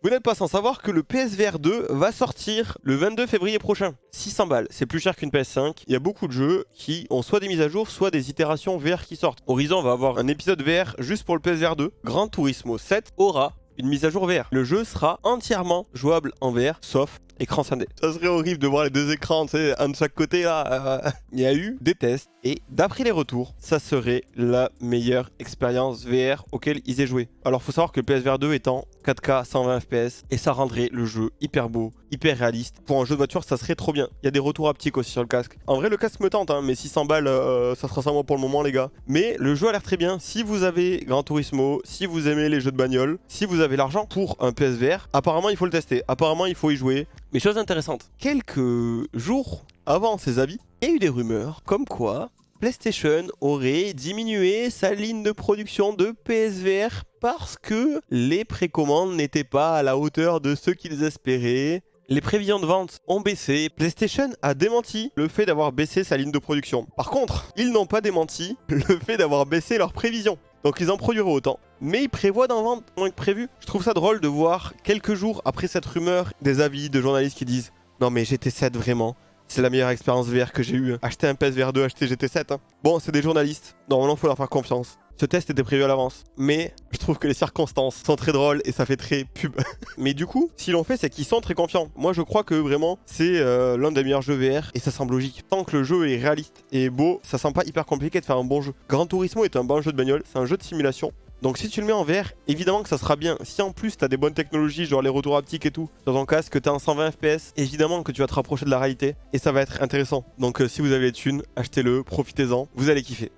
Vous n'êtes pas sans savoir que le PSVR 2 va sortir le 22 février prochain. 600 balles, c'est plus cher qu'une PS5. Il y a beaucoup de jeux qui ont soit des mises à jour, soit des itérations VR qui sortent. Horizon va avoir un épisode VR juste pour le PSVR 2. Gran Turismo 7 aura une mise à jour VR. Le jeu sera entièrement jouable en VR, sauf écran scindé. Ça serait horrible de voir les deux écrans, tu sais, un de chaque côté là. Il y a eu des tests et d'après les retours, ça serait la meilleure expérience VR auquel ils aient joué. Alors faut savoir que le PSVR 2 est en 4K 120 fps et ça rendrait le jeu hyper beau, hyper réaliste. Pour un jeu de voiture, ça serait trop bien. Il y a des retours haptiques aussi sur le casque. En vrai, le casque me tente, hein, mais 600 balles, ça sera ça moi pour le moment, les gars. Mais le jeu a l'air très bien. Si vous avez Gran Turismo, si vous aimez les jeux de bagnole, si vous avez l'argent pour un PSVR, apparemment il faut le tester. Apparemment il faut y jouer. Mais chose intéressante, quelques jours avant ces avis, il y a eu des rumeurs comme quoi PlayStation aurait diminué sa ligne de production de PSVR parce que les précommandes n'étaient pas à la hauteur de ce qu'ils espéraient. Les prévisions de vente ont baissé. PlayStation a démenti le fait d'avoir baissé sa ligne de production. Par contre, ils n'ont pas démenti le fait d'avoir baissé leurs prévisions. Donc ils en produiraient autant. Mais ils prévoient d'en vendre moins que prévu. Je trouve ça drôle de voir quelques jours après cette rumeur des avis de journalistes qui disent « Non mais GT7 vraiment, c'est la meilleure expérience VR que j'ai eue. Achetez un PSVR 2, achetez GT7. Hein. » Bon, c'est des journalistes. Normalement, il faut leur faire confiance. Ce test était prévu à l'avance, mais je trouve que les circonstances sont très drôles et ça fait très pub. Mais du coup, s'ils l'ont fait, c'est qu'ils sont très confiants. Moi, je crois que vraiment, c'est l'un des meilleurs jeux VR et ça semble logique. Tant que le jeu est réaliste et beau, ça semble pas hyper compliqué de faire un bon jeu. Gran Turismo est un bon jeu de bagnole, c'est un jeu de simulation. Donc si tu le mets en VR, évidemment que ça sera bien. Si en plus t'as des bonnes technologies, genre les retours haptiques et tout, sur ton casque, que t'es en 120 fps, évidemment que tu vas te rapprocher de la réalité et ça va être intéressant. Donc si vous avez les thunes, achetez-le, profitez-en, vous allez kiffer.